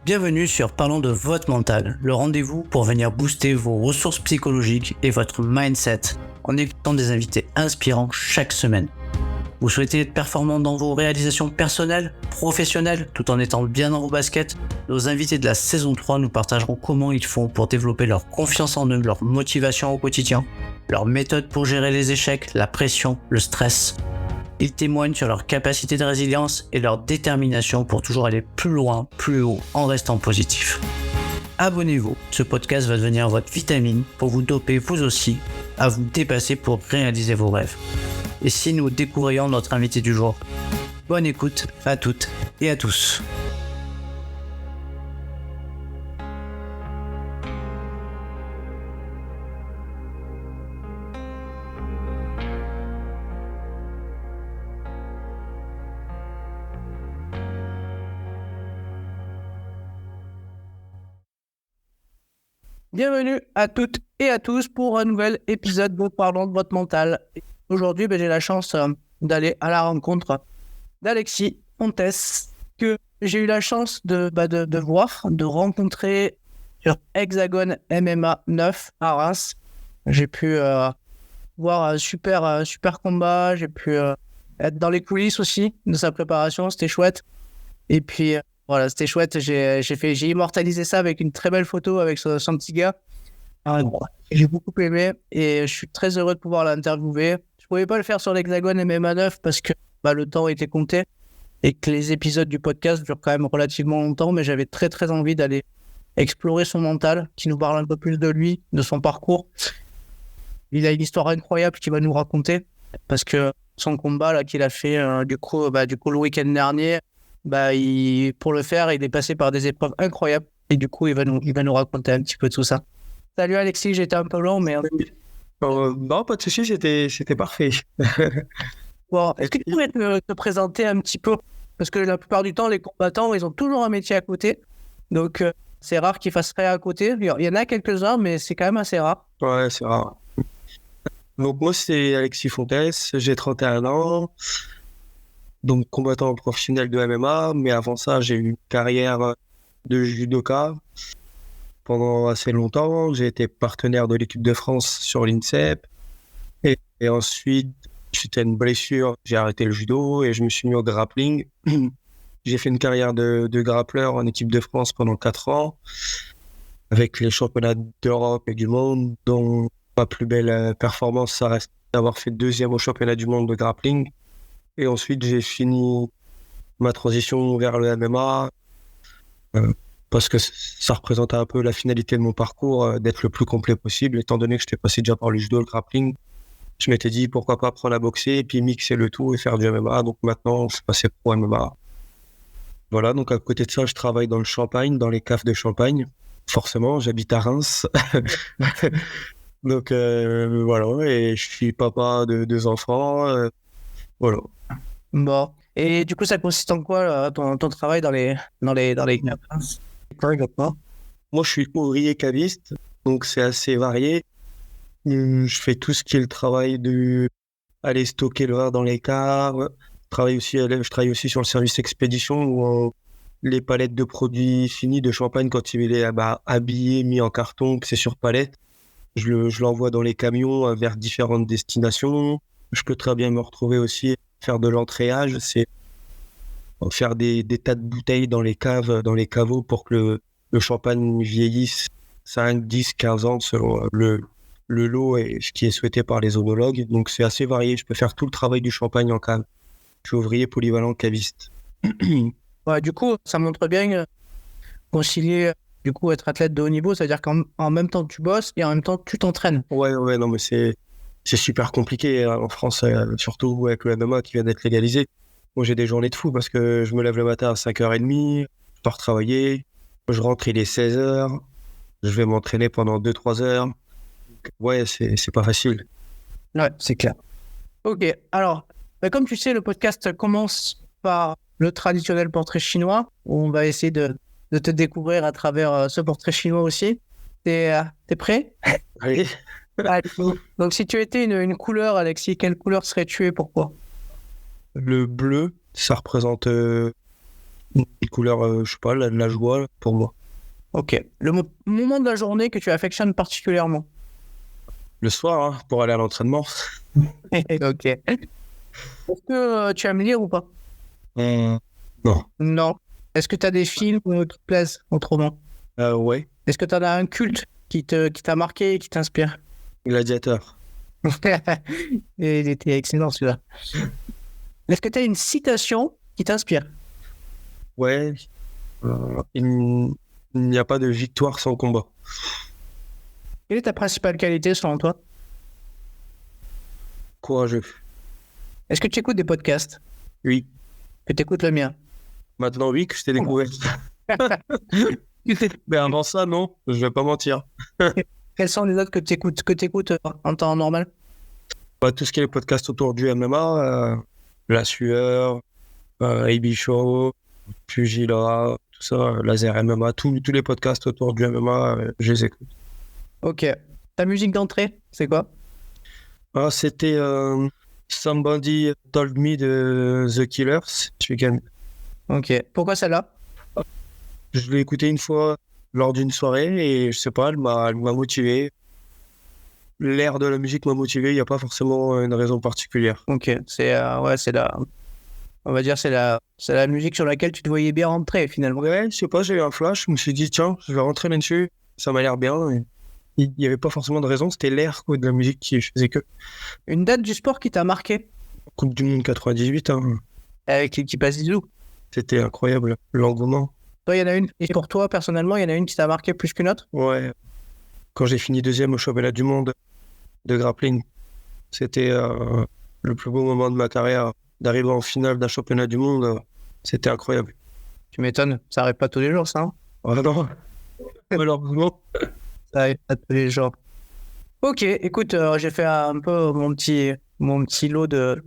Bienvenue sur Parlons de votre mental, le rendez-vous pour venir booster vos ressources psychologiques et votre mindset en écoutant des invités inspirants chaque semaine. Vous souhaitez être performant dans vos réalisations personnelles, professionnelles, tout en étant bien dans vos baskets? Nos invités de la saison 3 nous partageront comment ils font pour développer leur confiance en eux, leur motivation au quotidien, leurs méthodes pour gérer les échecs, la pression, le stress. Ils témoignent sur leur capacité de résilience et leur détermination pour toujours aller plus loin, plus haut, en restant positif. Abonnez-vous, ce podcast va devenir votre vitamine pour vous doper vous aussi à vous dépasser pour réaliser vos rêves. Et si nous découvrions notre invité du jour? Bonne écoute à toutes et à tous. Bienvenue à toutes et à tous pour un nouvel épisode de Parlons de votre mental. Aujourd'hui, j'ai la chance d'aller à la rencontre d'Alexis Fontes, que j'ai eu la chance de voir, de rencontrer sur Hexagone MMA 9 à Reims. J'ai pu voir un super combat, j'ai pu être dans les coulisses aussi de sa préparation, c'était chouette. Et puis voilà, c'était chouette, j'ai immortalisé ça avec une très belle photo avec son petit gars. J'ai beaucoup aimé et je suis très heureux de pouvoir l'interviewer. Je pouvais pas le faire sur l'Hexagone MMA 9 parce que le temps était compté et que les épisodes du podcast durent quand même relativement longtemps, mais j'avais très très envie d'aller explorer son mental, qui nous parle un peu plus de lui, de son parcours. Il a une histoire incroyable qu'il va nous raconter parce que son combat là qu'il a fait du coup le week-end dernier, pour le faire, il est passé par des épreuves incroyables et du coup il va nous raconter un petit peu tout ça. Salut Alexis, j'étais un peu long, mais... Non, pas de souci, c'était parfait. Bon, est-ce que tu pourrais te présenter un petit peu? Parce que la plupart du temps, les combattants, ils ont toujours un métier à côté. Donc, c'est rare qu'ils fassent rien à côté. Il y en a quelques-uns, mais c'est quand même assez rare. Ouais, c'est rare. Donc, moi, c'est Alexis Fontes, j'ai 31 ans. Donc, combattant professionnel de MMA. Mais avant ça, j'ai eu une carrière de judoka. Pendant assez longtemps, j'ai été partenaire de l'équipe de France sur l'INSEP. Et ensuite, suite à une blessure, j'ai arrêté le judo et je me suis mis au grappling. J'ai fait une carrière de grappleur en équipe de France pendant 4 ans, avec les championnats d'Europe et du monde, dont ma plus belle performance, ça reste d'avoir fait 2e au championnat du monde de grappling. Et ensuite, j'ai fini ma transition vers le MMA, parce que ça représentait un peu la finalité de mon parcours, d'être le plus complet possible, étant donné que j'étais passé déjà par le judo et le grappling. Je m'étais dit pourquoi pas apprendre à boxer et puis mixer le tout et faire du MMA. Donc maintenant, je suis passé pro MMA. Voilà, donc à côté de ça, je travaille dans le Champagne, dans les caves de Champagne. Forcément, j'habite à Reims. Donc voilà, et je suis papa de 2 enfants. Voilà. Bon. Et du coup, ça consiste en quoi là, ton travail dans les caves? Moi, je suis ouvrier caviste, donc c'est assez varié. Je fais tout ce qui est le travail de aller stocker le verre dans les caves. Je travaille aussi sur le service expédition où les palettes de produits finis de champagne, quand il est habillé, mis en carton, que c'est sur palette, je l'envoie dans les camions vers différentes destinations. Je peux très bien me retrouver aussi faire de l'entréage, c'est faire des tas de bouteilles dans les caves, dans les caveaux pour que le champagne vieillisse 5, 10, 15 ans selon le lot et ce qui est souhaité par les œnologues. Donc c'est assez varié, je peux faire tout le travail du champagne en cave. Je suis ouvrier polyvalent caviste. Ouais, du coup, ça montre bien concilier, du coup, être athlète de haut niveau, c'est-à-dire qu'en même temps tu bosses et en même temps tu t'entraînes. Ouais, non mais c'est super compliqué en France, surtout avec le MMA qui vient d'être légalisé. Moi j'ai des journées de fou parce que je me lève le matin à 5h30, je pars travailler, je rentre, il est 16h, je vais m'entraîner pendant 2-3 heures. Ouais, c'est pas facile. Ouais, c'est clair. Ok, alors, comme tu sais, le podcast commence par le traditionnel portrait chinois, où on va essayer de te découvrir à travers ce portrait chinois aussi. T'es prêt? Oui. Donc, si tu étais une couleur, Alexis, quelle couleur serais-tu et pourquoi? Le bleu, ça représente Une couleur, je sais pas, la joie pour moi. Ok. Le moment de la journée que tu affectionnes particulièrement. Le soir, hein, pour aller à l'entraînement. Ok. Est-ce que tu aimes lire ou pas? Non. Non. Est-ce que tu as des films qui te plaisent autrement? Ouais. Est-ce que tu en as un culte qui t'a marqué et qui t'inspire? Gladiateur. Et il était excellent celui-là. Est-ce que tu as une citation qui t'inspire? Ouais. Il n'y a pas de victoire sans combat. Quelle est ta principale qualité selon toi? Courageux. Est-ce que tu écoutes des podcasts? Oui. Que tu écoutes le mien? Maintenant, oui, que je t'ai découvert. Mais avant ça, non, je vais pas mentir. Quels sont les autres que tu écoutes en temps normal? Tout ce qui est les podcasts autour du MMA, La Sueur, AB Show, Pugilat, tout ça, Laser MMA, tous les podcasts autour du MMA, je les écoute. Ok. Ta musique d'entrée, c'est quoi? C'était Somebody Told Me de The Killers, ce week-end. Ok. Pourquoi celle-là? Je l'ai écouté une fois lors d'une soirée et je sais pas, elle m'a motivé. L'air de la musique m'a motivé, il n'y a pas forcément une raison particulière. Ok. On va dire c'est la musique sur laquelle tu te voyais bien rentrer finalement. Ouais, je sais pas, j'ai eu un flash, je me suis dit tiens, je vais rentrer là-dessus, ça m'a l'air bien. Et il n'y avait pas forcément de raison, c'était l'air quoi, de la musique qui faisait que. Une date du sport qui t'a marqué? Coupe du Monde 98, hein, Avec l'équipe Zizou. c'était incroyable, l'engouement. Toi, il y en a une. Et pour toi, personnellement, il y en a une qui t'a marqué plus qu'une autre? Ouais, quand j'ai fini deuxième au championnat du monde de grappling, c'était le plus beau moment de ma carrière. D'arriver en finale d'un championnat du monde, c'était incroyable. Tu m'étonnes. Ça arrive pas tous les jours, ça. Hein. Ah non, malheureusement. Ça arrive pas tous les jours. Ok, écoute, j'ai fait un peu mon petit lot de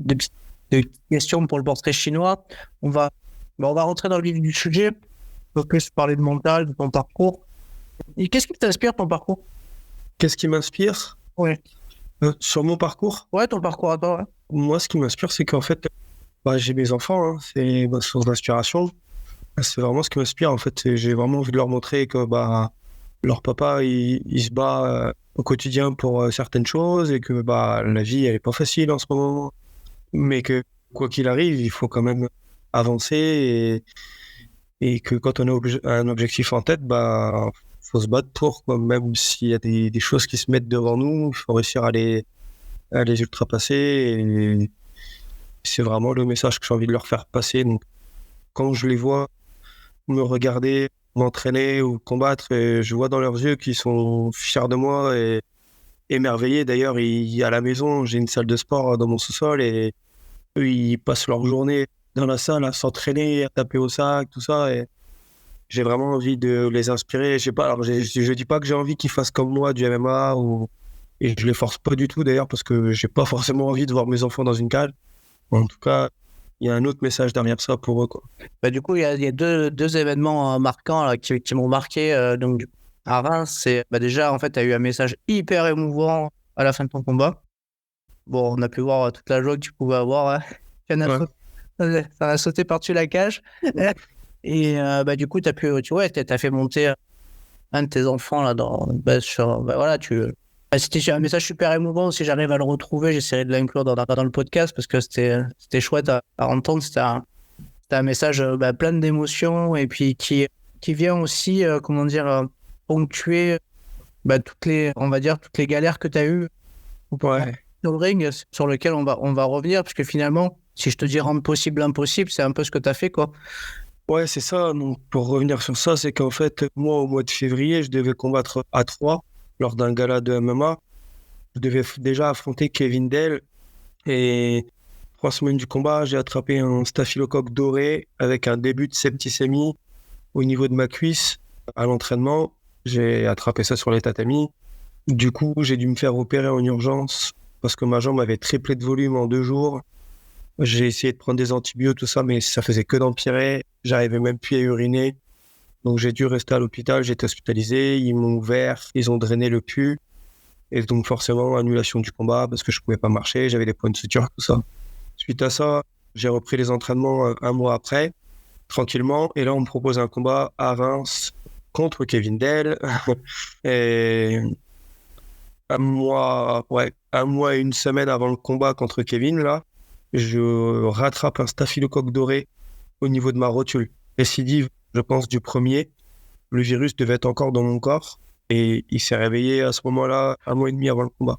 questions pour le portrait chinois. On va rentrer dans le vif du sujet. Un peu plus parler de mental, de ton parcours. Et qu'est-ce qui t'inspire ton parcours? Qu'est-ce qui m'inspire Ouais. Sur mon parcours? Ouais, ton parcours à toi, ouais. Moi, ce qui m'inspire, c'est qu'en fait, j'ai mes enfants, hein, c'est ma source d'inspiration. C'est vraiment ce qui m'inspire, en fait. J'ai vraiment envie de leur montrer que leur papa, il se bat au quotidien pour certaines choses et que la vie, elle est pas facile en ce moment. Mais que, quoi qu'il arrive, il faut quand même avancer et que quand on a un objectif en tête, faut se battre pour, quoi. Même s'il y a des choses qui se mettent devant nous, il faut réussir à les ultrapasser. Et c'est vraiment le message que j'ai envie de leur faire passer. Donc, quand je les vois me regarder, m'entraîner ou combattre, et je vois dans leurs yeux qu'ils sont fiers de moi et émerveillés. D'ailleurs, à la maison, j'ai une salle de sport dans mon sous-sol et eux, ils passent leur journée dans la salle à s'entraîner, à taper au sac, tout ça. Et j'ai vraiment envie de les inspirer. Je sais pas, alors je dis pas que j'ai envie qu'ils fassent comme moi du MMA et je les force pas du tout d'ailleurs parce que j'ai pas forcément envie de voir mes enfants dans une cage. En tout cas, il y a un autre message derrière ça pour eux, quoi. Du coup, il y a deux événements marquants là, qui m'ont marqué. Donc, à Reims, c'est déjà, en fait, tu as eu un message hyper émouvant à la fin de ton combat. Bon, on a pu voir toute la joie que tu pouvais avoir. Hein. Ça a sauté par-dessus la cage. Et du coup, t'as fait monter un de tes enfants là c'était un message super émouvant. Si j'arrive à le retrouver, j'essaierai de l'inclure dans le podcast parce que c'était chouette à entendre. C'était un message plein d'émotions et puis qui vient aussi, ponctuer toutes les galères que tu as eues sur le ring, sur lequel on va revenir parce que finalement, si je te dis rendre possible l'impossible, c'est un peu ce que tu as fait, quoi. Ouais, c'est ça. Donc, pour revenir sur ça, c'est qu'en fait, moi, au mois de février, je devais combattre à 3 lors d'un gala de MMA. Je devais déjà affronter Kevin Dale. Et 3 semaines du combat, j'ai attrapé un staphylocoque doré avec un début de septicémie au niveau de ma cuisse à l'entraînement. J'ai attrapé ça sur les tatamis. Du coup, j'ai dû me faire opérer en urgence parce que ma jambe avait triplé de volume en 2 jours. J'ai essayé de prendre des antibiotiques, tout ça, mais ça faisait que d'empirer. J'arrivais même plus à uriner. Donc, j'ai dû rester à l'hôpital. J'ai été hospitalisé. Ils m'ont ouvert. Ils ont drainé le pus. Et donc, forcément, annulation du combat parce que je pouvais pas marcher. J'avais des points de suture, tout ça. Suite à ça, j'ai repris les entraînements un mois après. tranquillement. Et là, on me propose un combat à Reims contre Kevin Dell. Et un mois et une semaine avant le combat contre Kevin, là, je rattrape un staphylocoque doré au niveau de ma rotule. Récidive, je pense, du premier. Le virus devait être encore dans mon corps et il s'est réveillé à ce moment-là, un mois et demi avant le combat.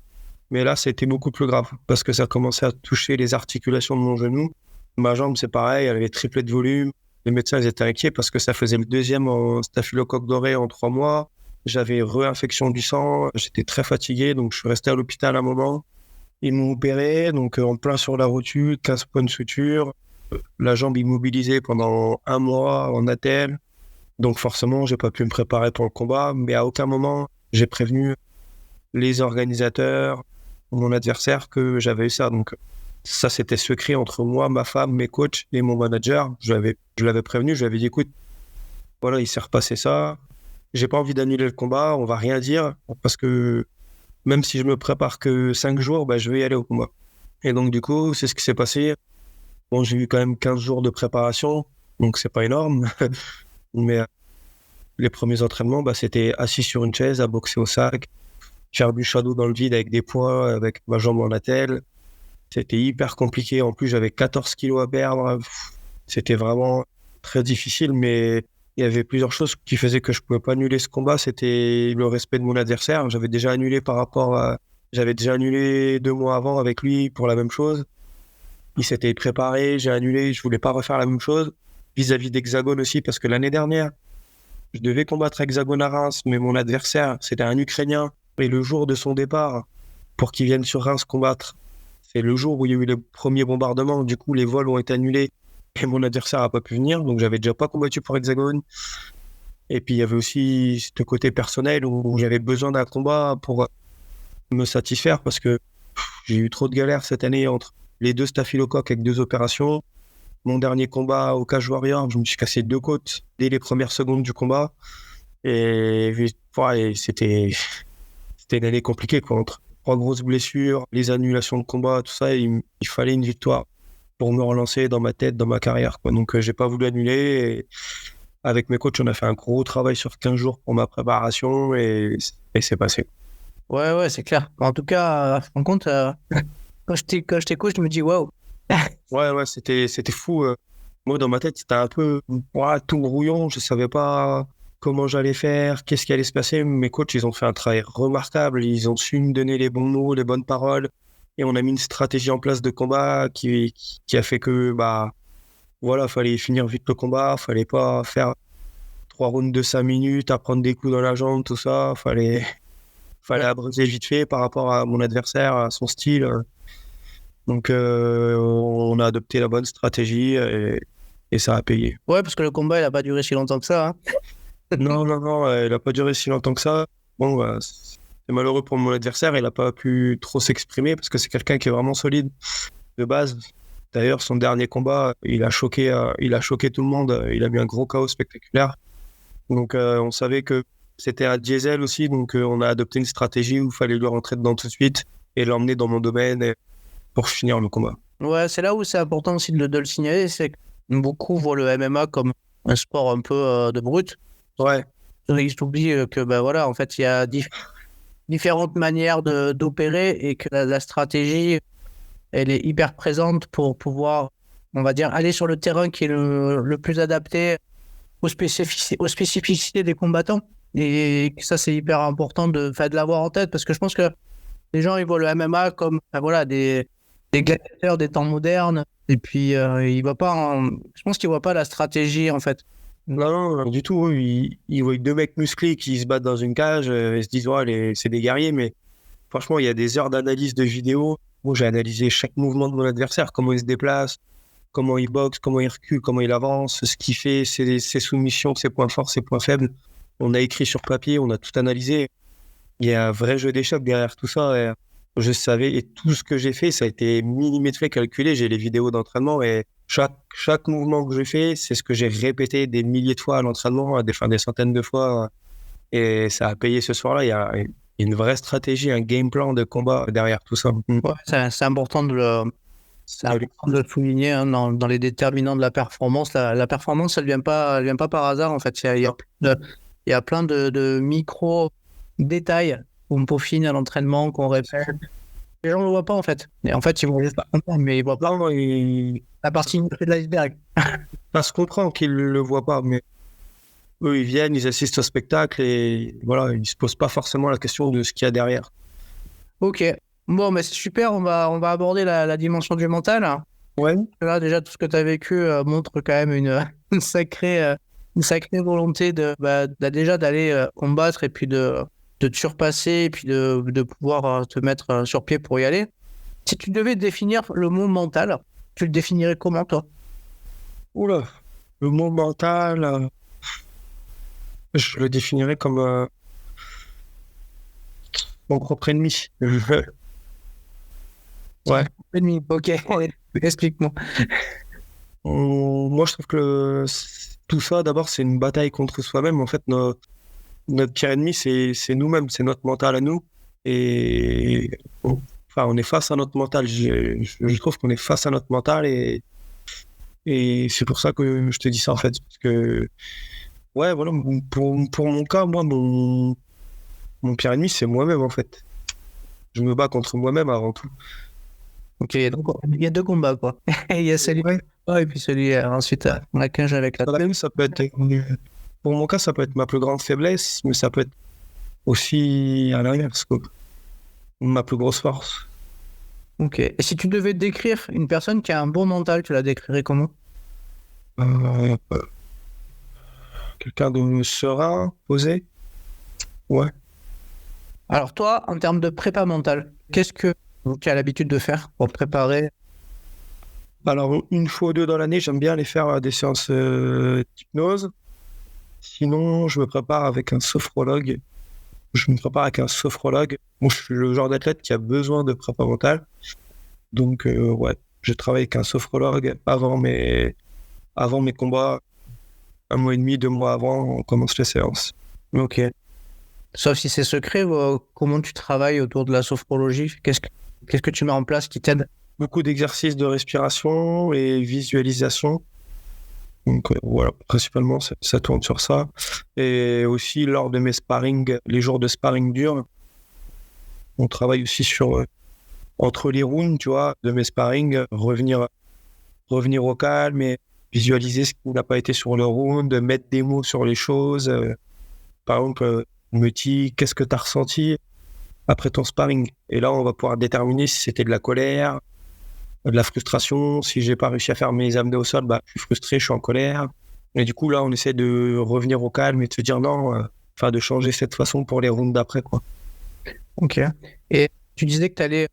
Mais là, c'était beaucoup plus grave parce que ça commençait à toucher les articulations de mon genou. Ma jambe, c'est pareil, elle avait triplé de volume. Les médecins, ils étaient inquiets parce que ça faisait le deuxième staphylocoque doré en 3 mois. J'avais réinfection du sang, j'étais très fatigué, donc je suis resté à l'hôpital un moment. Ils m'ont opéré, donc en plein sur la rotule, 15 points de suture, la jambe immobilisée pendant 1 mois en attelle. Donc forcément, j'ai pas pu me préparer pour le combat, mais à aucun moment, j'ai prévenu les organisateurs, mon adversaire, que j'avais eu ça. Donc ça, c'était secret entre moi, ma femme, mes coachs et mon manager. Je l'avais prévenu, je lui avais dit, écoute, voilà, il s'est repassé ça. J'ai pas envie d'annuler le combat, on va rien dire, parce que même si je me prépare que 5 jours, bah, je vais y aller au combat. Et donc, du coup, c'est ce qui s'est passé. Bon, j'ai eu quand même 15 jours de préparation, donc c'est pas énorme. Mais les premiers entraînements, bah, c'était assis sur une chaise, à boxer au sac, faire du shadow dans le vide avec des poids, avec ma jambe en attelle. C'était hyper compliqué. En plus, j'avais 14 kilos à perdre. C'était vraiment très difficile, mais il y avait plusieurs choses qui faisaient que je pouvais pas annuler ce combat. C'était le respect de mon adversaire. J'avais déjà annulé 2 mois avant avec lui pour la même chose. Il s'était préparé, j'ai annulé, je voulais pas refaire la même chose. Vis-à-vis d'Hexagone aussi, parce que l'année dernière, je devais combattre Hexagone à Reims, mais mon adversaire, c'était un Ukrainien. Et le jour de son départ, pour qu'il vienne sur Reims combattre, c'est le jour où il y a eu les premiers bombardements. Du coup, les vols ont été annulés et mon adversaire n'a pas pu venir. Donc, j'avais déjà pas combattu pour Hexagone. Et puis, il y avait aussi ce côté personnel où j'avais besoin d'un combat pour me satisfaire parce que j'ai eu trop de galères cette année entre les 2 staphylocoques avec 2 opérations. Mon dernier combat au Cage Warrior, je me suis cassé 2 côtes dès les premières secondes du combat. Et c'était une année compliquée, quoi. Entre 3 grosses blessures, les annulations de combat, tout ça, il fallait une victoire pour me relancer dans ma tête, dans ma carrière, quoi. Donc, j'ai pas voulu annuler. Et avec mes coachs, on a fait un gros travail sur 15 jours pour ma préparation et c'est passé. Ouais, c'est clair. En tout cas, en compte, quand je t'écoute, je me dis waouh. Ouais, c'était fou. Moi, dans ma tête, c'était un peu tout brouillon. Je savais pas comment j'allais faire, qu'est-ce qui allait se passer. Mes coachs, ils ont fait un travail remarquable. Ils ont su me donner les bons mots, les bonnes paroles. Et on a mis une stratégie en place de combat qui a fait que, fallait finir vite le combat. Fallait pas faire 3 rounds de 5 minutes, à prendre des coups dans la jambe, tout ça. Fallait abreuver vite fait par rapport à mon adversaire, à son style. Donc, on a adopté la bonne stratégie et ça a payé. Ouais, parce que le combat, il n'a pas duré si longtemps que ça. Hein. Non, il n'a pas duré si longtemps que ça. Bon, c'est malheureux pour mon adversaire, il n'a pas pu trop s'exprimer parce que c'est quelqu'un qui est vraiment solide de base. D'ailleurs, son dernier combat, il a choqué tout le monde. Il a mis un gros chaos spectaculaire. Donc, on savait que c'était un diesel aussi. Donc, on a adopté une stratégie où il fallait lui rentrer dedans tout de suite et l'emmener dans mon domaine pour finir le combat. Ouais, c'est là où c'est important aussi de le signaler, c'est que beaucoup voient le MMA comme un sport un peu de brut. Ouais. Ils oublient que, en fait, il y a différentes manières d'opérer et que la stratégie, elle est hyper présente pour pouvoir, on va dire, aller sur le terrain qui est le plus adapté aux spécificités des combattants. Et ça, c'est hyper important de l'avoir en tête parce que je pense que les gens, ils voient le MMA comme des gladiateurs des temps modernes. Et puis, je pense qu'ils ne voient pas la stratégie, en fait. Non, du tout. Ils voient 2 mecs musclés qui se battent dans une cage et se disent, c'est des guerriers. Mais franchement, il y a des heures d'analyse de vidéos. Moi, j'ai analysé chaque mouvement de mon adversaire, comment il se déplace, comment il boxe, comment il recule, comment il avance, ce qu'il fait, ses soumissions, ses points forts, ses points faibles. On a écrit sur papier, on a tout analysé. Il y a un vrai jeu d'échecs derrière tout ça. Et je savais, et tout ce que j'ai fait, ça a été millimétré, calculé. J'ai les vidéos d'entraînement et chaque mouvement que j'ai fait, c'est ce que j'ai répété des milliers de fois à l'entraînement, des centaines de fois. Et ça a payé ce soir-là. Il y a une vraie stratégie, un game plan de combat derrière tout ça. Ouais, c'est important de C'est important de le souligner hein, dans les déterminants de la performance. La performance, elle vient pas par hasard en fait. Il y a plein de micro détails qu'on peaufine à l'entraînement, qu'on répète. Les gens ne le voient pas en fait. Et en fait, ils vont juste pas comprendre, mais ils voient pas la partie de l'iceberg. Ça se comprend qu'ils ne le voient pas, mais eux, ils viennent, ils assistent au spectacle et voilà, ils ne se posent pas forcément la question de ce qu'il y a derrière. Ok. Bon, mais c'est super. On va aborder la dimension du mental. Ouais. Là, déjà, tout ce que tu as vécu montre quand même une sacrée volonté déjà d'aller combattre et puis de te surpasser et puis de pouvoir te mettre sur pied pour y aller. Si tu devais définir le mot mental, tu le définirais comment, toi? Oula, le mot mental, je le définirais comme mon propre ennemi. Ouais. Ennemi, ok. Explique-moi. Moi, je trouve que tout ça, d'abord, c'est une bataille contre soi-même. En fait, notre pire ennemi, c'est nous-mêmes, c'est notre mental à nous. Et enfin, on est face à notre mental. Je trouve qu'on est face à notre mental et c'est pour ça que je te dis ça, en fait. Parce que, ouais, voilà, pour mon cas, moi, mon pire ennemi, c'est moi-même, en fait. Je me bats contre moi-même avant tout. Ok, donc il y a deux combats, quoi. Il y a celui et puis celui ensuite la cage avec la Même, ça peut être, pour mon cas, ça peut être ma plus grande faiblesse, mais ça peut être aussi à l'inverse, quoi. Ma plus grosse force. Ok. Et si tu devais décrire une personne qui a un bon mental, tu la décrirais comment? Quelqu'un de serein, posé. Ouais. Alors toi, en termes de prépa mentale, qu'est-ce que tu as l'habitude de faire pour te préparer? Alors, une fois ou deux dans l'année, j'aime bien aller faire des séances d'hypnose. Sinon, je me prépare avec un sophrologue. Moi, je suis le genre d'athlète qui a besoin de prépa mentale. Donc, ouais, je travaille avec un sophrologue avant mes combats. 1 mois et demi, 2 mois avant, on commence les séances. Ok. Sauf si c'est secret, comment tu travailles autour de la sophrologie? Qu'est-ce que tu mets en place qui t'aide? Beaucoup d'exercices de respiration et visualisation. Donc voilà, principalement, ça tourne sur ça. Et aussi, lors de mes sparring, les jours de sparring durs, on travaille aussi sur, entre les rounds, tu vois, de mes sparring, revenir au calme et visualiser ce qui n'a pas été sur le round, mettre des mots sur les choses. Par exemple, me dit, qu'est-ce que tu as ressenti après ton sparring? Et là, on va pouvoir déterminer si c'était de la colère, de la frustration. Si j'ai pas réussi à faire mes abdos au sol, je suis frustré, je suis en colère. Et du coup, là, on essaie de revenir au calme et de se dire non, de changer cette façon pour les rounds d'après, quoi. Ok. Et tu disais que tu allais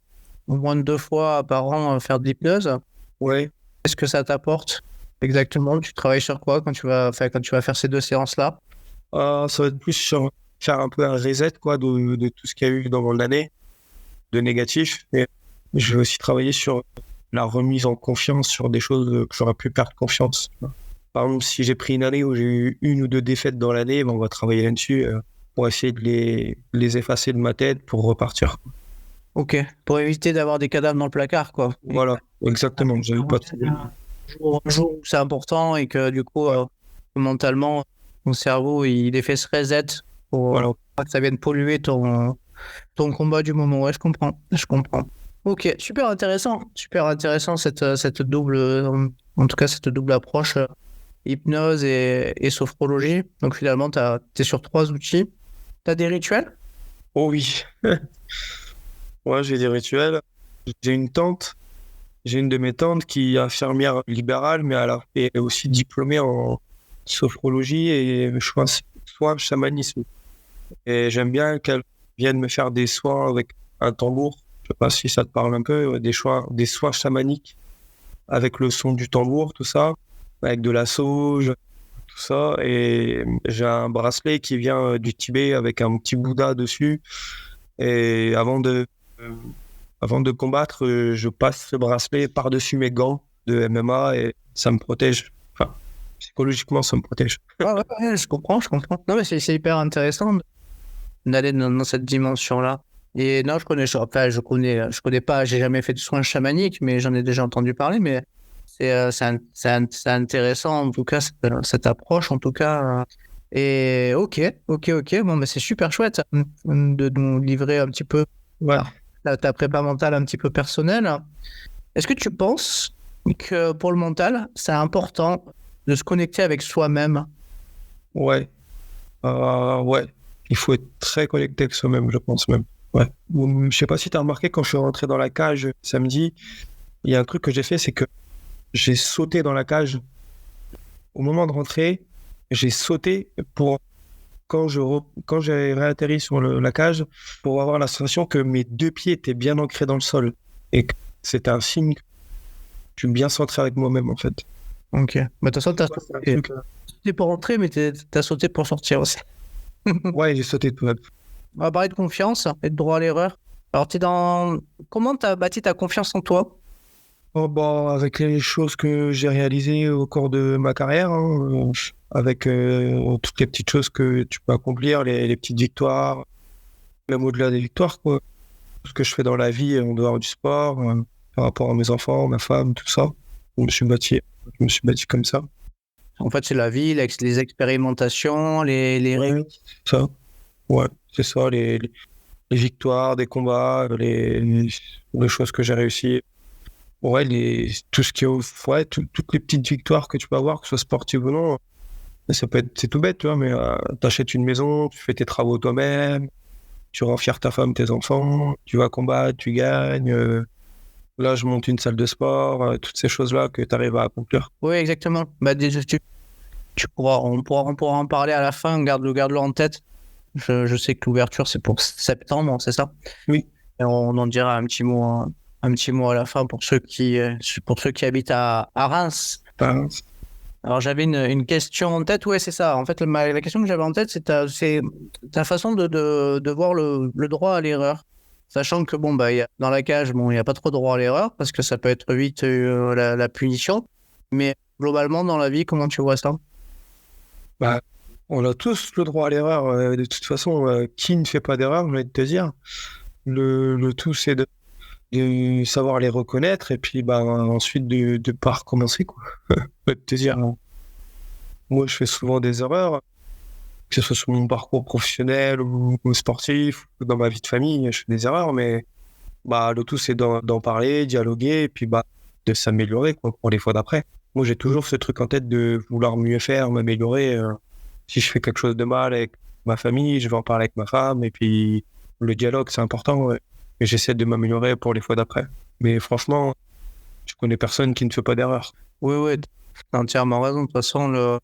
au moins 2 fois par an faire de l'hypnose. Ouais. Qu'est-ce que ça t'apporte exactement? Tu travailles sur quoi quand tu vas faire ces 2 séances-là? Ça va être plus sur faire un peu un reset, quoi, de tout ce qu'il y a eu dans mon année de négatif. Et je vais aussi travailler sur la remise en confiance sur des choses que j'aurais pu perdre confiance. Par exemple, si j'ai pris une année où j'ai eu 1 ou 2 défaites dans l'année, on va travailler là-dessus pour essayer de les effacer de ma tête pour repartir. Ok, pour éviter d'avoir des cadavres dans le placard, quoi. Voilà, exactement. J'avais pas un jour où c'est important et que du coup, mentalement, ton cerveau, il est fait ce reset pour pas que ça vienne polluer ton combat du moment. Ouais, je comprends. Ok, super intéressant cette double, en tout cas cette double approche hypnose et sophrologie. Donc finalement, t'es sur 3 outils. T'as des rituels? Oh oui. Ouais, j'ai des rituels. J'ai une de mes tantes qui est infirmière libérale, mais elle est aussi diplômée en sophrologie et je pense soins chamanisme. Et j'aime bien qu'elle vienne me faire des soins avec un tambour. Je sais pas si ça te parle un peu, des soins chamaniques avec le son du tambour, tout ça, avec de la sauge, tout ça. Et j'ai un bracelet qui vient du Tibet avec un petit Bouddha dessus. Et avant de combattre, je passe ce bracelet par-dessus mes gants de MMA et ça me protège. Enfin, psychologiquement, ça me protège. Ouais, je comprends. Non, mais c'est hyper intéressant d'aller dans cette dimension-là. Et non, je connais pas, j'ai jamais fait de soins chamaniques, mais j'en ai déjà entendu parler. Mais c'est intéressant, en tout cas, cette approche, en tout cas. Et ok. Bon, c'est super chouette de nous livrer un petit peu ta prépa mentale un petit peu personnelle. Est-ce que tu penses que pour le mental, c'est important de se connecter avec soi-même? Ouais. Ouais. Il faut être très connecté avec soi-même, je pense même. Ouais. Je sais pas si tu as remarqué, quand je suis rentré dans la cage samedi, il y a un truc que j'ai fait, c'est que j'ai sauté dans la cage. Au moment de rentrer, j'ai sauté pour, quand j'ai réatterri sur la cage, pour avoir la sensation que mes 2 pieds étaient bien ancrés dans le sol. Et que c'était un signe que je suis bien centré avec moi-même, en fait. Ok. Mais de toute façon, t'as sauté pour rentrer, mais t'as sauté pour sortir aussi. Ouais, j'ai sauté tout. On va parler de confiance et de droit à l'erreur. Alors, comment t'as bâti ta confiance en toi? Oh, bah, avec les choses que j'ai réalisées au cours de ma carrière, hein, avec toutes les petites choses que tu peux accomplir, les petites victoires, même au-delà des victoires, quoi. Tout ce que je fais dans la vie en dehors du sport, par rapport à mes enfants, ma femme, tout ça. Je me suis bâti comme ça. En fait, c'est la vie, les expérimentations, les réussites. Ça, ouais, c'est ça, les victoires, des combats, les choses que j'ai réussies. Ouais, tout ce qui est, ouais, toutes les petites victoires que tu peux avoir, que ce soit sportive ou non, c'est tout bête, tu vois, mais t'achètes une maison, tu fais tes travaux toi-même, tu rends fier ta femme, tes enfants, tu vas combattre, tu gagnes. Là, je monte une salle de sport, toutes ces choses-là que tu arrives à accomplir. Oui, exactement. Bah, déjà, on pourra en parler à la fin, garde-le en tête. Je sais que l'ouverture, c'est pour septembre, c'est ça? Oui. Et on en dira un petit mot à la fin pour ceux qui habitent à Reims. Alors, j'avais une question en tête. Ouais, c'est ça. En fait, la question que j'avais en tête, c'est ta façon de voir le droit à l'erreur. Sachant que, bon, bah, dans la cage, bon, il n'y a pas trop droit à l'erreur parce que ça peut être vite la punition. Mais globalement, dans la vie, comment tu vois ça? Bah, on a tous le droit à l'erreur. De toute façon, qui ne fait pas d'erreur, je vais te dire. Le tout, c'est de savoir les reconnaître et puis bah, ensuite de pas recommencer, quoi. Je vais te dire. Moi, je fais souvent des erreurs, que ce soit sur mon parcours professionnel ou sportif, ou dans ma vie de famille, je fais des erreurs, mais bah, le tout, c'est d'en parler, dialoguer, et puis bah, de s'améliorer, quoi, pour les fois d'après. Moi, j'ai toujours ce truc en tête de vouloir mieux faire, m'améliorer. Si je fais quelque chose de mal avec ma famille, je vais en parler avec ma femme, et puis le dialogue, c'est important, ouais. Et j'essaie de m'améliorer pour les fois d'après. Mais franchement, je connais personne qui ne fait pas d'erreur. Oui, t'as entièrement raison. De toute façon,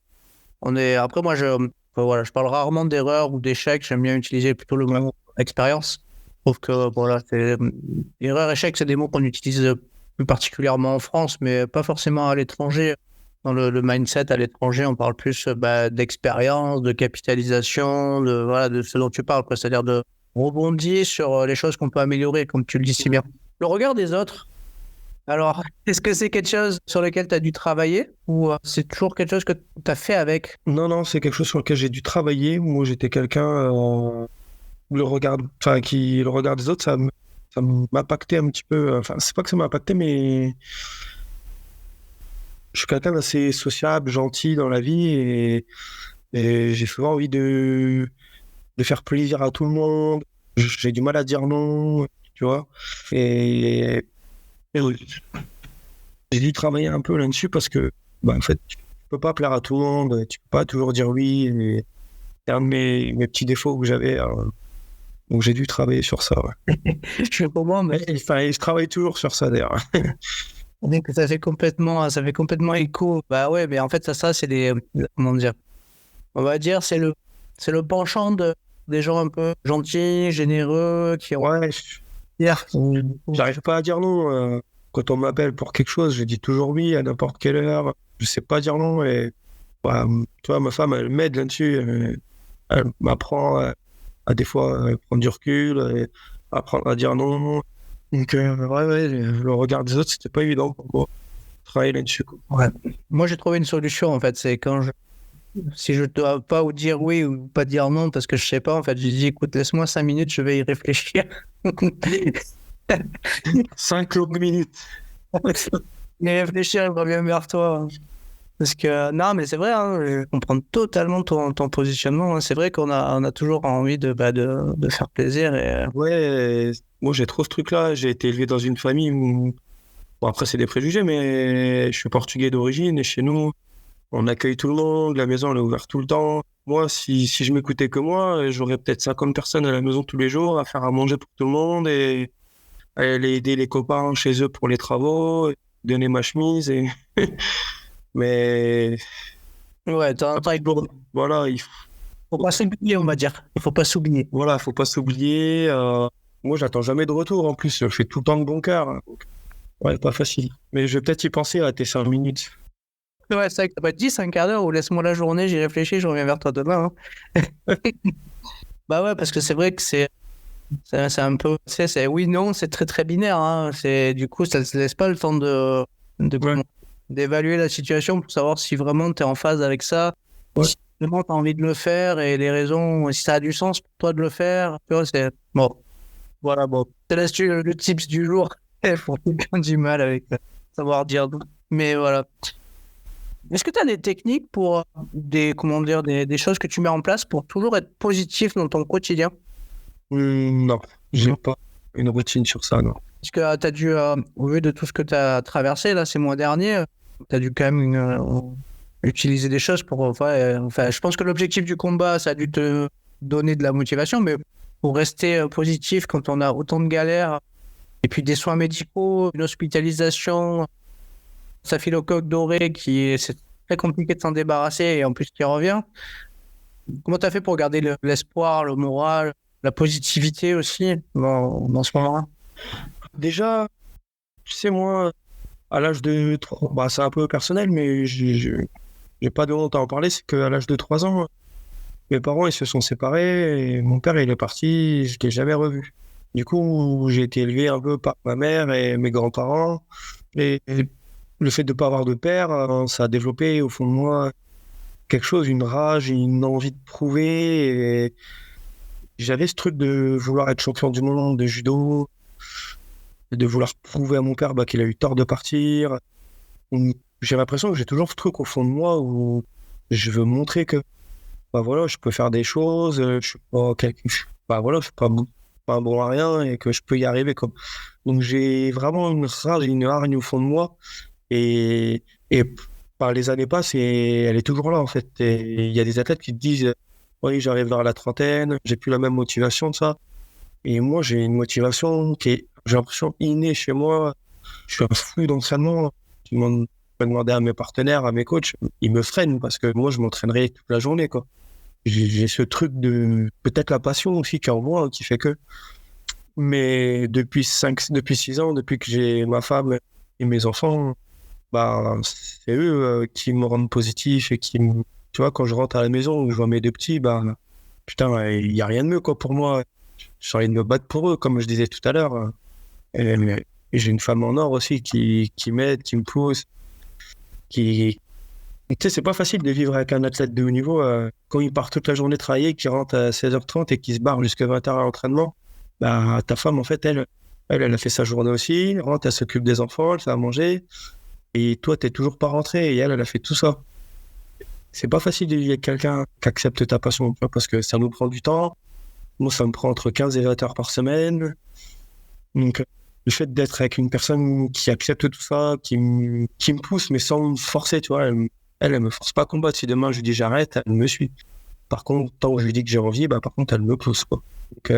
Après, moi, je parle rarement d'erreur ou d'échec. J'aime bien utiliser plutôt le mot expérience. Je trouve que, voilà, erreur, échec, c'est des mots qu'on utilise plus particulièrement en France, mais pas forcément à l'étranger. Dans le mindset à l'étranger, on parle plus d'expérience, de capitalisation, de ce dont tu parles, quoi. C'est-à-dire de rebondir sur les choses qu'on peut améliorer, comme tu le dis si bien. Le regard des autres. Alors, est-ce que c'est quelque chose sur lequel tu as dû travailler ou c'est toujours quelque chose que tu as fait avec? Non, c'est quelque chose sur lequel j'ai dû travailler. Moi, j'étais quelqu'un, le regard des autres, ça m'impactait un petit peu. Enfin, c'est pas que ça m'a impacté, mais je suis quelqu'un d'assez sociable, gentil dans la vie et j'ai souvent envie de faire plaisir à tout le monde. J'ai du mal à dire non, tu vois. Et j'ai dû travailler un peu là-dessus parce que, bah, en fait, tu peux pas plaire à tout le monde, tu peux pas toujours dire oui. Et c'est un de mes petits défauts que j'avais. Donc j'ai dû travailler sur ça. Ouais. Je fais pour moi, mais je travaille toujours sur ça d'ailleurs. ça fait complètement écho. Bah ouais, mais en fait, ça c'est comment dire? On va dire, c'est le penchant des gens un peu gentils, généreux, qui ont. Ouais, j'arrive pas à dire non. Quand on m'appelle pour quelque chose, je dis toujours oui à n'importe quelle heure. Je sais pas dire non. Et bah, tu vois, ma femme, elle m'aide là-dessus. Elle m'apprend à des fois prendre du recul, et apprendre à dire non. Donc, ouais, le regard des autres, c'était pas évident pour moi. Travailler là-dessus. Ouais. Moi, j'ai trouvé une solution, en fait. C'est si je dois pas ou dire oui ou pas dire non parce que je sais pas, en fait, j'ai dit écoute, laisse-moi 5 minutes, je vais y réfléchir. 5 longues minutes. Y réfléchir, je reviens vers toi. Parce que, non, mais c'est vrai, hein, je comprends totalement ton positionnement. Hein. C'est vrai qu'on a toujours envie de faire plaisir. Et... Ouais, moi j'ai trop ce truc-là. J'ai été élevé dans une famille où, bon après c'est des préjugés, mais je suis portugais d'origine et chez nous, on accueille tout le monde, la maison elle est ouverte tout le temps. Moi, si je m'écoutais que moi, j'aurais peut-être 50 personnes à la maison tous les jours à faire à manger pour tout le monde et à aller aider les copains chez eux pour les travaux, donner ma chemise. Mais Ouais, t'as un truc. voilà, Faut pas s'oublier, on va dire. Il faut pas s'oublier. voilà, faut pas s'oublier. Moi, j'attends jamais de retour. En plus, je fais tout le temps de bon cœur. Donc, ouais, pas facile. Mais je vais peut-être y penser à tes 5 minutes. Ouais, c'est vrai que t'as pas dit 5 quarts d'heure ou laisse-moi la journée, j'y réfléchis, je reviens vers toi demain. Hein. Bah ouais, parce que c'est vrai que c'est un peu, tu sais, c'est oui, non, c'est très très binaire. Hein. Du coup, ça ne te laisse pas le temps d'évaluer la situation pour savoir si vraiment tu es en phase avec ça, Ouais. si vraiment tu as envie de le faire et les raisons, si ça a du sens pour toi de le faire. Tu vois, c'est bon. Voilà, bon. Je te laisse le tips du jour pour ceux qui ont du mal avec savoir dire non. Mais voilà. Est-ce que tu as des techniques pour des choses que tu mets en place pour toujours être positif dans ton quotidien? Non, j'ai pas une routine sur ça, non. Parce que tu as dû, au vu de tout ce que tu as traversé là, ces mois derniers, tu as dû quand même utiliser des choses pour. Enfin, je pense que l'objectif du combat, ça a dû te donner de la motivation, mais pour rester positif quand on a autant de galères, et puis des soins médicaux, une hospitalisation, staphylocoque doré, c'est très compliqué de s'en débarrasser, et en plus qui revient. Comment tu as fait pour garder l'espoir, le moral, la positivité aussi dans ce moment-là? Déjà, tu sais, moi, à l'âge de 3, bah, c'est un peu personnel, mais j'ai pas de honte à en parler, c'est qu'à l'âge de 3 ans, mes parents, ils se sont séparés et mon père, il est parti, je l'ai jamais revu. Du coup, j'ai été élevé un peu par ma mère et mes grands-parents. Et le fait de ne pas avoir de père, ça a développé au fond de moi quelque chose, une rage, une envie de prouver. Et j'avais ce truc de vouloir être champion du monde de judo, de vouloir prouver à mon père qu'il a eu tort de partir. J'ai l'impression que j'ai toujours ce truc au fond de moi où je veux montrer que voilà, je peux faire des choses, je suis pas voilà, je suis pas bon à rien et que je peux y arriver comme. Donc j'ai vraiment une rage, une hargne au fond de moi et par les années passent et elle est toujours là en fait. Et il y a des athlètes qui te disent oui, j'arrive vers la trentaine, j'ai plus la même motivation de ça. Et moi j'ai une motivation qui est, j'ai l'impression, innée chez moi. Je suis un fou d'entraînement. Je peux demander à mes partenaires, à mes coachs, ils me freinent parce que moi je m'entraînerai toute la journée quoi. J'ai ce truc de peut-être la passion aussi qui est en moi qui fait que. Mais depuis 6 ans, depuis que j'ai ma femme et mes enfants, c'est eux qui me rendent positif et qui me. Tu vois, quand je rentre à la maison où je vois mes 2 petits, putain, il n'y a rien de mieux quoi pour moi. J'ai envie de me battre pour eux, comme je disais tout à l'heure. Et j'ai une femme en or aussi qui m'aide, qui me pousse, qui. Tu sais, c'est pas facile de vivre avec un athlète de haut niveau quand il part toute la journée travailler, qu'il rentre à 16h30 et qu'il se barre jusqu'à 20h à l'entraînement. Ta femme, en fait, elle a fait sa journée aussi, rentre, elle s'occupe des enfants, elle fait à manger. Et toi, t'es toujours pas rentré et elle a fait tout ça. C'est pas facile de vivre avec quelqu'un qui accepte ta passion, parce que ça nous prend du temps. Moi, ça me prend entre 15 et 20 heures par semaine. Donc, le fait d'être avec une personne qui accepte tout ça, qui me pousse, mais sans me forcer, tu vois, elle me force pas à combattre. Si demain je lui dis j'arrête, elle me suit. Par contre, tant que je lui dis que j'ai envie, par contre, elle me pousse, quoi. Donc,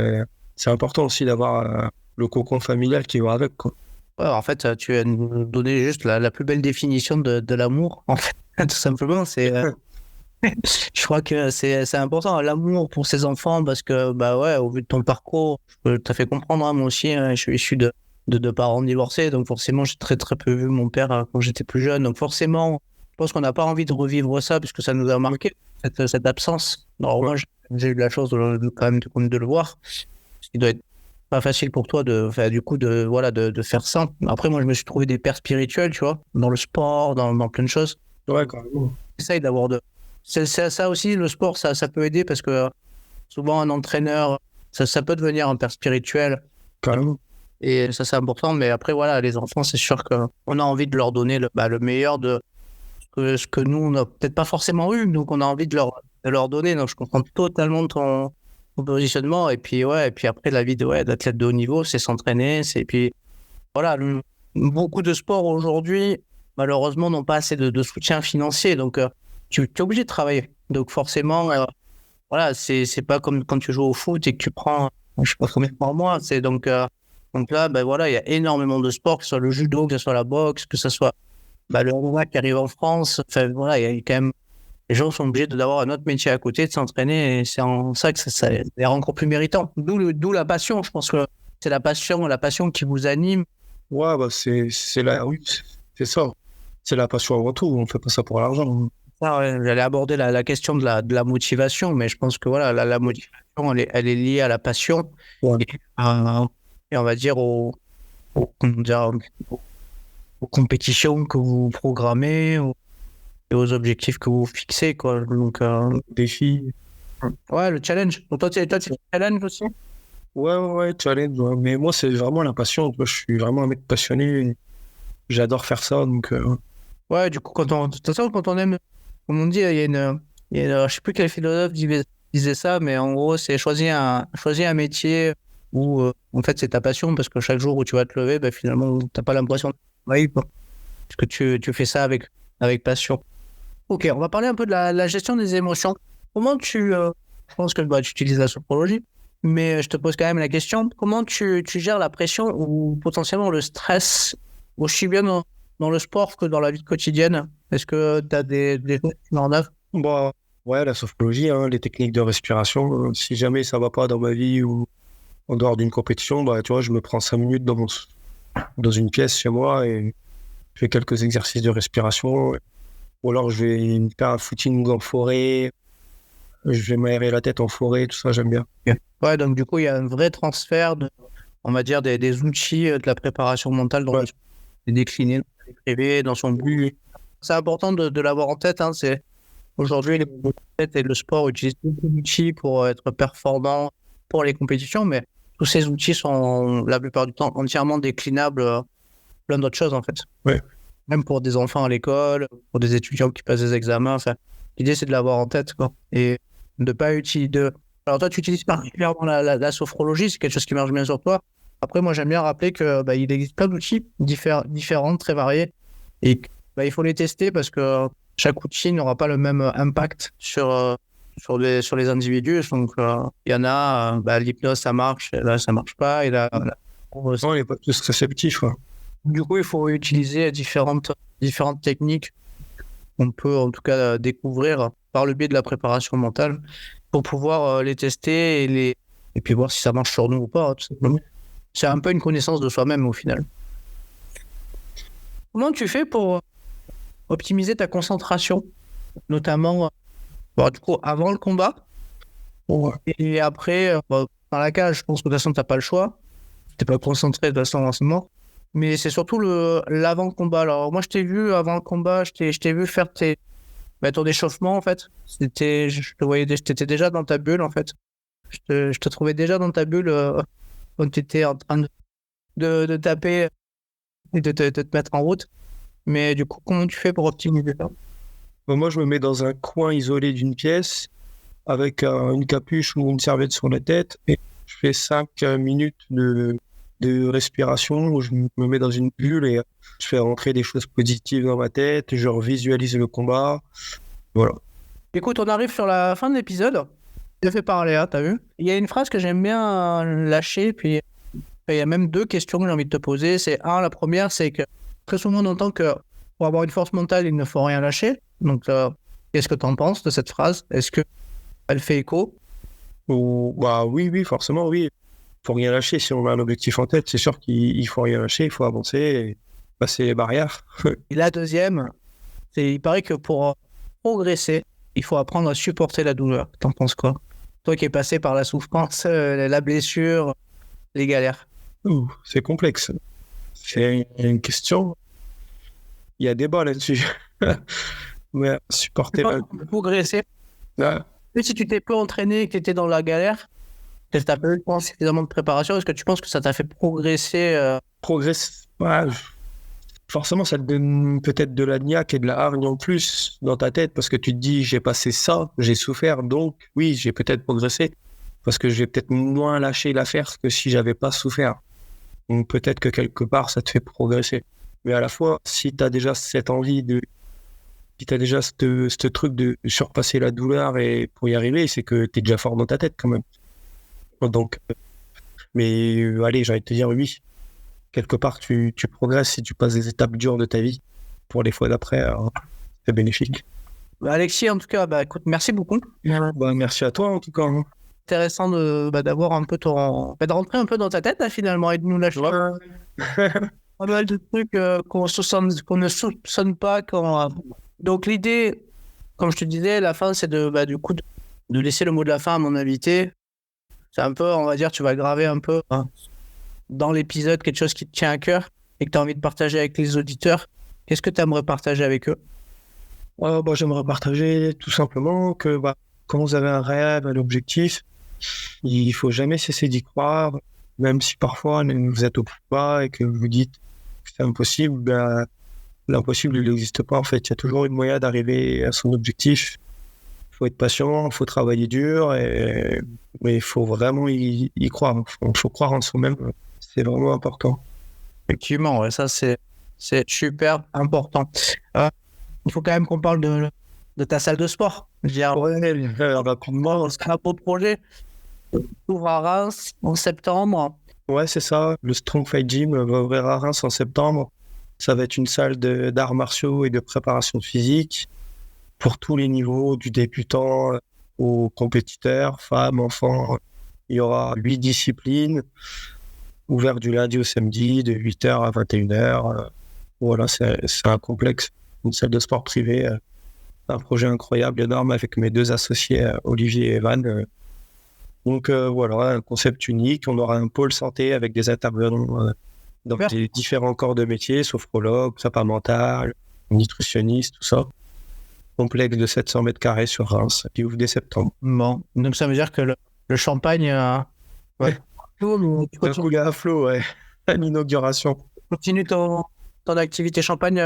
c'est important aussi d'avoir le cocon familial qui va avec, quoi. Ouais, en fait, tu as nous donné juste la plus belle définition de l'amour, en fait, tout simplement. Je crois que c'est important, l'amour pour ses enfants, parce que, ouais, au vu de ton parcours, je peux tout à fait comprendre, hein, moi aussi, hein, je suis issu de parents divorcés, donc forcément, j'ai très très peu vu mon père quand j'étais plus jeune, donc forcément, je pense qu'on n'a pas envie de revivre ça, puisque ça nous a marqué, cette absence. Alors, moi, j'ai eu de la chance quand même de le voir, ce qui doit être pas facile pour toi de faire ça. Après, moi, je me suis trouvé des pères spirituels, tu vois, dans le sport, dans plein de choses. Ouais, carrément. J'essaye d'avoir c'est ça aussi, le sport, ça peut aider parce que souvent un entraîneur, ça peut devenir un père spirituel. Carrément. Et ça, c'est important. Mais après, voilà, les enfants, c'est sûr qu'on a envie de leur donner le meilleur de ce que nous, on n'a peut-être pas forcément eu. Donc, on a envie de leur donner. Donc, je comprends totalement ton positionnement. Et puis, ouais, et puis après, la vie d'athlète de haut niveau, c'est s'entraîner. Et puis, voilà, beaucoup de sports aujourd'hui, malheureusement, n'ont pas assez de soutien financier. Donc, tu es obligé de travailler. Donc, forcément, voilà, c'est pas comme quand tu joues au foot et que tu prends, je sais pas combien par mois. Donc là, ben voilà, il y a énormément de sports, que ce soit le judo, que ce soit la boxe, que ce soit le MMA qui arrive en France. Enfin, voilà, il y a quand même, les gens sont obligés d'avoir un autre métier à côté, de s'entraîner, et c'est en ça que ça les rend encore plus méritants. D'où la passion. Je pense que c'est la passion qui vous anime. Ouais, bah oui, c'est ça. C'est la passion avant tout. On fait pas ça pour l'argent. Ah ouais, j'allais aborder la question de la motivation, mais je pense que voilà, la motivation, elle est liée à la passion. Ouais. Et on va dire comment dire, aux compétitions que vous programmez et aux objectifs que vous fixez, quoi. Donc, Défi. ouais, le challenge. Donc, toi, tu le challenge aussi? Ouais, challenge. Ouais. Mais moi, c'est vraiment la passion. Moi, je suis vraiment un mec passionné. J'adore faire ça. Donc, Ouais, du coup, de toute façon, quand on aime, comme on dit, il y a je sais plus quel philosophe disait ça, mais en gros, c'est choisir un métier où, en fait, c'est ta passion, parce que chaque jour où tu vas te lever, ben, finalement, t'as pas l'impression de travailler, quoi. Parce que tu fais ça avec passion. Ok, on va parler un peu de la gestion des émotions. Comment je pense que tu utilises la sophrologie, mais je te pose quand même la question, comment tu gères la pression ou potentiellement le stress, aussi bien dans le sport que dans la vie quotidienne? Est-ce que tu as des choses que tu mets en œuvre? bah, ouais, la sophrologie, hein, les techniques de respiration. Si jamais ça va pas dans ma vie ou en dehors d'une compétition, bah, tu vois, je me prends 5 minutes dans une pièce chez moi et je fais quelques exercices de respiration. Ou alors, je vais faire un footing en forêt. Je vais m'aérer la tête en forêt, tout ça, j'aime bien. Ouais, donc du coup, il y a un vrai transfert on va dire, des outils de la préparation mentale dans décliné, décrivé dans son but. C'est important de l'avoir en tête. Hein, aujourd'hui, les athlètes et le sport utilisent beaucoup d'outils pour être performants pour les compétitions, mais tous ces outils sont la plupart du temps entièrement déclinables plein d'autres choses, en fait. Ouais. Même pour des enfants à l'école, pour des étudiants qui passent des examens. Enfin, l'idée, c'est de l'avoir en tête, quoi. Et de pas utiliser. Alors, toi, tu utilises particulièrement la sophrologie, c'est quelque chose qui marche bien sur toi. Après, moi, j'aime bien rappeler que il existe plein d'outils différents, très variés. Et il faut les tester parce que chaque outil n'aura pas le même impact sur les individus. Donc, il y en a, l'hypnose, ça marche, là, ça marche pas. Et là, Non, il n'est pas tous réceptifs. Ouais. du coup, il faut utiliser différentes techniques qu'on peut en tout cas découvrir par le biais de la préparation mentale pour pouvoir les tester et puis voir si ça marche sur nous ou pas, tout simplement. C'est un peu une connaissance de soi-même au final. Comment tu fais pour optimiser ta concentration, notamment du coup, avant le combat et après dans la cage? Je pense que de toute façon, tu n'as pas le choix. Tu n'es pas concentré de toute façon en ce moment. Mais c'est surtout l'avant-combat. Alors, moi, je t'ai vu avant le combat, je t'ai vu faire ton échauffement, en fait. Je te voyais, t'étais déjà dans ta bulle, en fait. Je te trouvais déjà dans ta bulle quand tu étais en train de taper et de te mettre en route. Mais du coup, comment tu fais pour optimiser ça? Moi, je me mets dans un coin isolé d'une pièce avec une capuche ou une serviette sur la tête et je fais 5 minutes de respiration où je me mets dans une bulle et je fais rentrer des choses positives dans ma tête, je visualise le combat. Voilà. Écoute, on arrive sur la fin de l'épisode. Je te fais parler, hein, t'as vu? Il y a une phrase que j'aime bien lâcher, puis il y a même 2 questions que j'ai envie de te poser. La première, c'est que très souvent on entend que pour avoir une force mentale, il ne faut rien lâcher. Donc, qu'est-ce que tu en penses de cette phrase? Est-ce qu'elle fait écho? Oui, forcément, oui. Il faut rien lâcher. Si on a un objectif en tête, c'est sûr qu'il faut rien lâcher, il faut avancer et passer les barrières. Et la deuxième, il paraît que pour progresser, il faut apprendre à supporter la douleur. T'en penses quoi? Toi qui es passé par la souffrance, la blessure, les galères. C'est complexe. C'est une question. Il y a débat là-dessus. Ouais, supporter. Progresser. Ouais. Mais si tu t'es peu entraîné et que tu étais dans la galère, que tu n'as pas eu suffisamment de préparation, est-ce que tu penses que ça t'a fait progresser Progresse. Ouais, forcément, ça te donne peut-être de la niaque et de la hargne en plus dans ta tête parce que tu te dis, j'ai passé ça, j'ai souffert, donc oui, j'ai peut-être progressé parce que j'ai peut-être moins lâché l'affaire que si j'avais pas souffert. Donc peut-être que quelque part, ça te fait progresser. Mais à la fois, si tu as déjà cette envie si tu as déjà ce truc de surpasser la douleur et pour y arriver, c'est que tu es déjà fort dans ta tête quand même. Donc, mais allez, j'ai envie de te dire oui. Quelque part, tu progresses si tu passes des étapes dures de ta vie. Pour les fois d'après, c'est bénéfique. Alexis, en tout cas, écoute, merci beaucoup. Merci à toi, en tout cas. Intéressant d'avoir un peu de rentrer un peu dans ta tête, là, finalement, et de nous lâcher pas mal de trucs qu'on ne soupçonne pas. Donc, l'idée, comme je te disais, la fin, c'est du coup, de laisser le mot de la fin à mon invité. C'est un peu, on va dire, tu vas graver un peu dans l'épisode quelque chose qui te tient à cœur et que tu as envie de partager avec les auditeurs. Qu'est-ce que tu aimerais partager avec eux? J'aimerais partager tout simplement que quand vous avez un rêve, un objectif, il ne faut jamais cesser d'y croire, même si parfois vous êtes au plus bas et que vous dites que c'est impossible, l'impossible, il n'existe pas en fait. Il y a toujours une moyen d'arriver à son objectif. Il faut être patient, il faut travailler dur, mais il faut vraiment y croire. Il faut croire en soi-même, c'est vraiment important. Effectivement, ouais, ça c'est super important. Il faut quand même qu'on parle de ta salle de sport. Je veux dire, rapidement, c'est un beau projet. Ouvre à Reims en septembre. Ouais, c'est ça. Le Strong Fight Gym va ouvrir à Reims en septembre. Ça va être une salle d'arts martiaux et de préparation physique pour tous les niveaux, du débutant aux compétiteurs, femmes, enfants. Il y aura 8 disciplines, ouvert du lundi au samedi, de 8h à 21h. Voilà, c'est un complexe, une salle de sport privée. Un projet incroyable, énorme, avec mes 2 associés, Olivier et Evan. Donc voilà, un concept unique. On aura un pôle santé avec des intervenants dans des différents corps de métier, sophrologue, prépa mental, nutritionniste, tout ça. Complexe de 700 mètres carrés sur Reims, qui ouvre dès septembre. Bon, donc ça veut dire que le champagne... Ouais. Tu vas couler à flot, ouais. L'inauguration. Continue ton activité champagne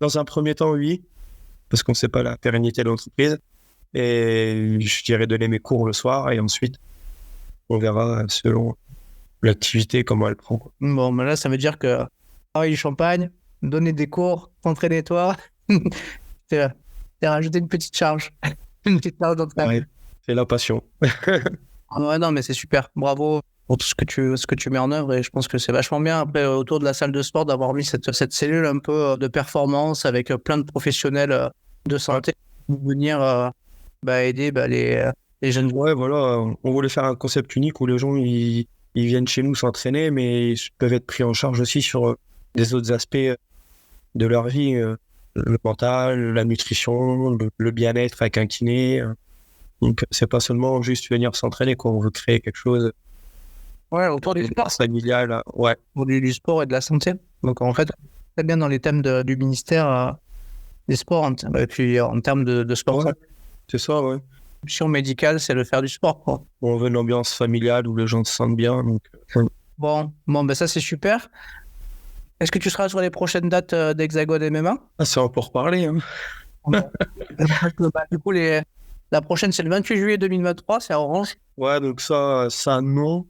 Dans un premier temps, oui, parce qu'on ne sait pas la pérennité de l'entreprise. Et je dirais donner mes cours le soir et ensuite, on verra selon l'activité, comment elle prend. Bon, mais là, ça veut dire que travailler champagne, donner des cours, t'entraîner-toi, c'est rajouter une petite charge. Une petite charge d'entraînement. Ouais, c'est la passion. Ouais, non, mais c'est super. Bravo pour tout ce que tu mets en œuvre et je pense que c'est vachement bien après autour de la salle de sport d'avoir mis cette cellule un peu de performance avec plein de professionnels de santé pour venir aider les jeunes. Ouais, voilà, on voulait faire un concept unique où les gens ils viennent chez nous s'entraîner, mais ils peuvent être pris en charge aussi sur des autres aspects de leur vie, le mental, la nutrition, le bien-être avec un kiné. Donc c'est pas seulement juste venir s'entraîner, quoi. On veut créer quelque chose. Ouais, autour du sport. Familial, ouais. Autour du sport et de la santé. Donc en fait, très bien dans les thèmes du ministère des sports, et puis en termes de sport. Ouais, c'est ça, ouais. L'option médicale, c'est le faire du sport, quoi. On veut une ambiance familiale où les gens se sentent bien. Donc... Bon, ça c'est super. Est-ce que tu seras sur les prochaines dates d'Hexagone MMA? Ça va pour reparler. Hein. Du coup, la prochaine, c'est le 28 juillet 2023, c'est à Orange. Ouais, donc ça non.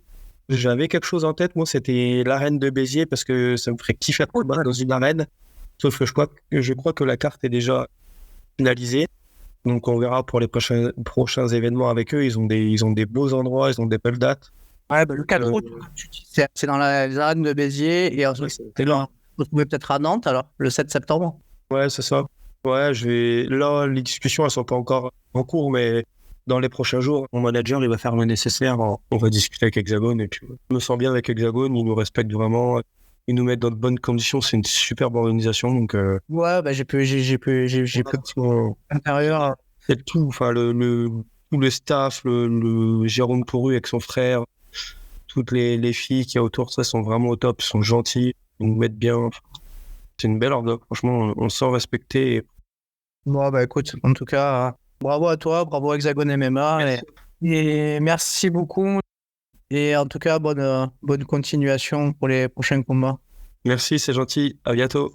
J'avais quelque chose en tête, moi, c'était l'arène de Béziers, parce que ça me ferait kiffer dans une arène. Sauf que je crois que la carte est déjà finalisée. Donc on verra pour les prochains événements avec eux. Ils ont des beaux endroits, ils ont des belles dates. Ouais, le 4 août, c'est dans les arènes de Béziers. Et ensuite, on retrouver peut-être à Nantes, alors, le 7 septembre. Ouais, c'est ça. Ouais, là, les discussions, elles sont pas encore en cours, mais dans les prochains jours, mon manager, il va faire le nécessaire. On va discuter avec Hexagone et puis je me sens bien avec Hexagone. Ils nous respectent vraiment. Ils nous mettent dans de bonnes conditions. C'est une superbe organisation. Donc, ouais, j'ai pu l'intérieur. C'est tout. Enfin, tout le staff, le Jérôme Pourru avec son frère, toutes les filles qui y a autour de ça sont vraiment au top. Ils sont gentils. Ils nous mettent bien. C'est une belle ordre. Franchement, on se sent respecté. Bon, bah écoute, en tout cas, bravo à toi, bravo à Hexagone MMA. Et merci beaucoup. Et en tout cas, bonne continuation pour les prochains combats. Merci, c'est gentil. À bientôt.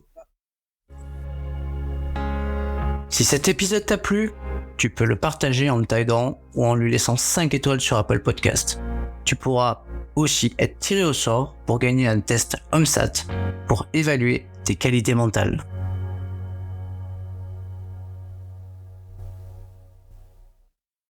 Si cet épisode t'a plu, tu peux le partager en le taguant ou en lui laissant 5 étoiles sur Apple Podcast. Tu pourras aussi être tiré au sort pour gagner un test HomeSat pour évaluer tes qualités mentales.